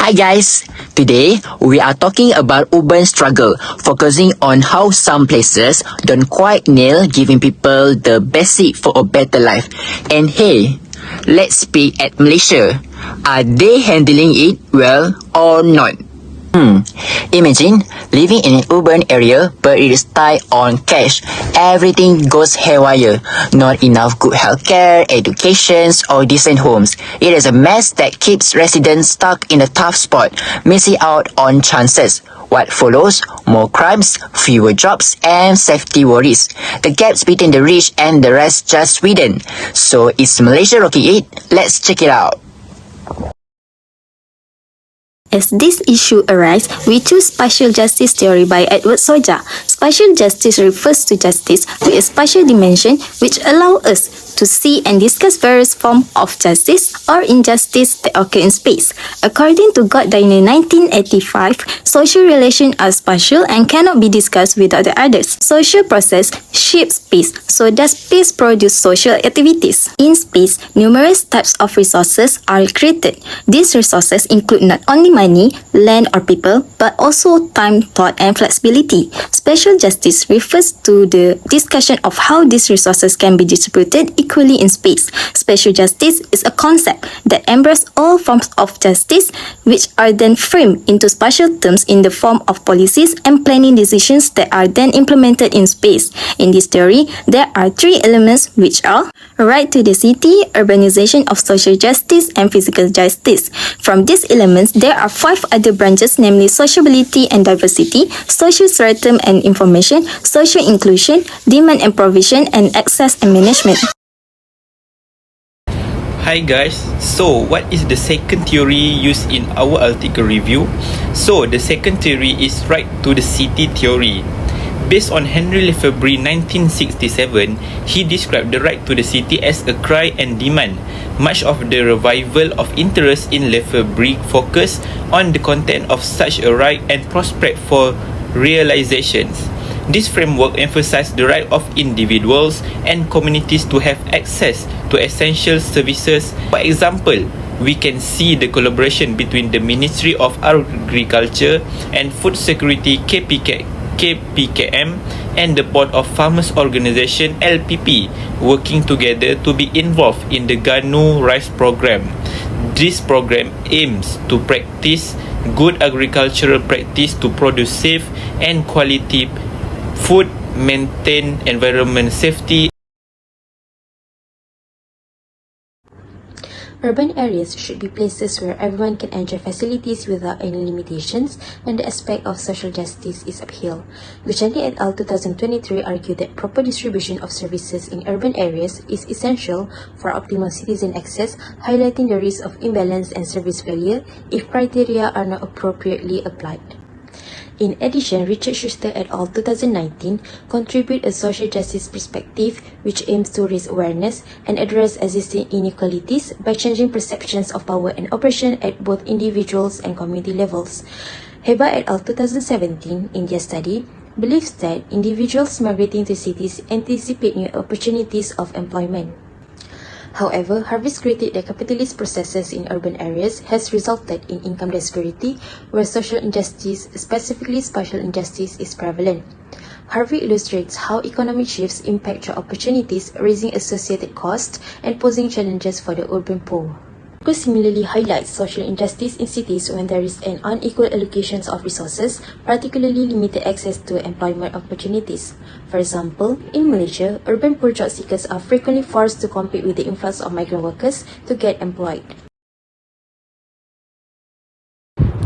Hi guys, today we are talking about urban struggle, focusing on how some places don't quite nail giving people the basic for a better life. And hey, let's speak at Malaysia. Are they handling it well or not? Imagine living in an urban area but it is tight on cash. Everything goes haywire. Not enough good healthcare, educations or decent homes. It is a mess that keeps residents stuck in a tough spot, missing out on chances. What follows? More crimes, fewer jobs and safety worries. The gaps between the rich and the rest just widen. So is Malaysia rocking it? Let's check it out. As this issue arises, we choose spatial justice theory by Edward Soja. Spatial justice refers to justice with a spatial dimension which allows us to see and discuss various forms of justice or injustice that occur in space. According to Gordiner 1985, social relations are spatial and cannot be discussed without the others. Social process shape space, so does space produce social activities. In space, numerous types of resources are created. These resources include not only money, land or people, but also time, thought and flexibility. Spatial justice refers to the discussion of how these resources can be distributed equally in space. Spatial justice is a concept that embraces all forms of justice, which are then framed into spatial terms in the form of policies and planning decisions that are then implemented in space. In this theory, there are three elements which are right to the city, urbanization of social justice, and physical justice. From these elements, there are five other branches, namely sociability and diversity, social stratum and information, social inclusion, demand and provision, and access and management. Hi guys, so what is the second theory used in our article review? So the second theory is right to the city theory. Based on Henry Lefebvre 1967, he described the right to the city as a cry and demand. Much of the revival of interest in Lefebvre focused on the content of such a right and prospect for realizations. This framework emphasized the right of individuals and communities to have access to essential services. For example, we can see the collaboration between the Ministry of Agriculture and Food Security KPKM and the Board of Farmers Organisation LPP working together to be involved in the Ganu Rice Program. This program aims to practice good agricultural practice to produce safe and quality food, maintain environment safety. Urban areas should be places where everyone can enjoy facilities without any limitations, and the aspect of social justice is upheld. Guchani et al. 2023 argued that proper distribution of services in urban areas is essential for optimal citizen access, highlighting the risk of imbalance and service failure if criteria are not appropriately applied. In addition, Richard Schuster et al. 2019 contribute a social justice perspective which aims to raise awareness and address existing inequalities by changing perceptions of power and oppression at both individuals and community levels. Heba et al. 2017, in their study, believes that individuals migrating to cities anticipate new opportunities of employment. However, Harvey's critique that capitalist processes in urban areas has resulted in income disparity, where social injustice, specifically spatial injustice, is prevalent. Harvey illustrates how economic shifts impact job opportunities, raising associated costs and posing challenges for the urban poor. Marcus similarly highlights social injustice in cities when there is an unequal allocation of resources, particularly limited access to employment opportunities. For example, in Malaysia, urban poor job seekers are frequently forced to compete with the influx of migrant workers to get employed.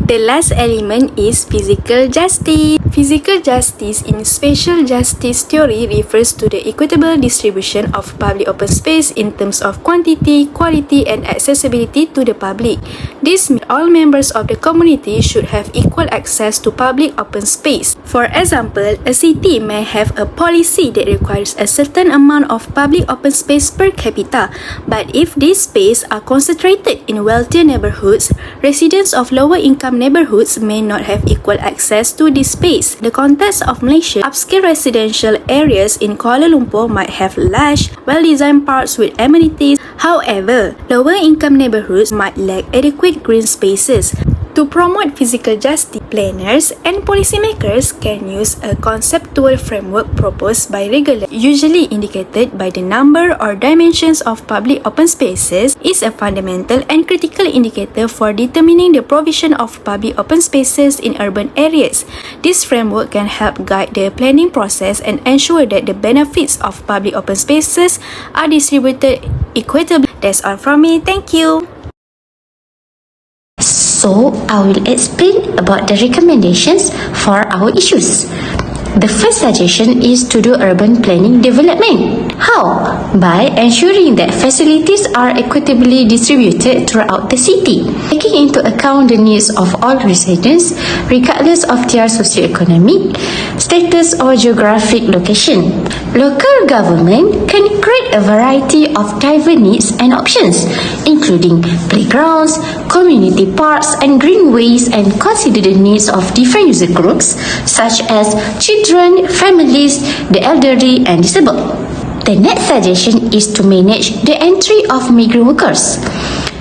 The last element is physical justice. Physical justice in spatial justice theory refers to the equitable distribution of public open space in terms of quantity, quality, and accessibility to the public. This means all members of the community should have equal access to public open space. For example, a city may have a policy that requires a certain amount of public open space per capita, but if these spaces are concentrated in wealthier neighborhoods, residents of lower income neighborhoods may not have equal access to this space. The context of Malaysia, upscale residential areas in Kuala Lumpur might have lush, well-designed parks with amenities. However, lower income neighborhoods might lack adequate green spaces. To promote physical justice, planners and policymakers can use a conceptual framework proposed by regulator, usually indicated by the number or dimensions of public open spaces, is a fundamental and critical indicator for determining the provision of public open spaces in urban areas. This framework can help guide the planning process and ensure that the benefits of public open spaces are distributed equitably. That's all from me. Thank you. So, I will explain about the recommendations for our issues. The first suggestion is to do urban planning development. How? By ensuring that facilities are equitably distributed throughout the city, taking into account the needs of all residents, regardless of their socioeconomic status or geographic location. Local government can create a variety of diverse needs and options, including playgrounds, community parks, and greenways, and consider the needs of different user groups, such as children, families, the elderly, and disabled. The next suggestion is to manage the entry of migrant workers.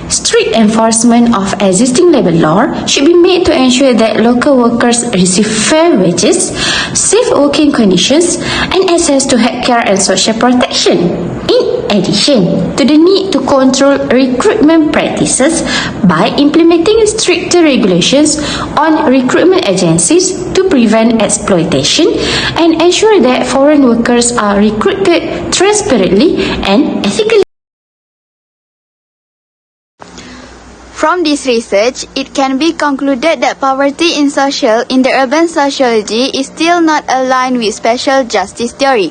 Strict enforcement of existing labour law should be made to ensure that local workers receive fair wages, safe working conditions, and access to healthcare and social protection. In addition to the need to control recruitment practices by implementing stricter regulations on recruitment agencies to prevent exploitation and ensure that foreign workers are recruited transparently and ethically. From this research, it can be concluded that poverty in the urban sociology is still not aligned with spatial justice theory.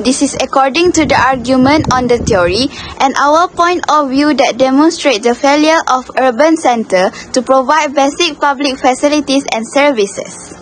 This is according to the argument on the theory and our point of view that demonstrates the failure of urban center to provide basic public facilities and services.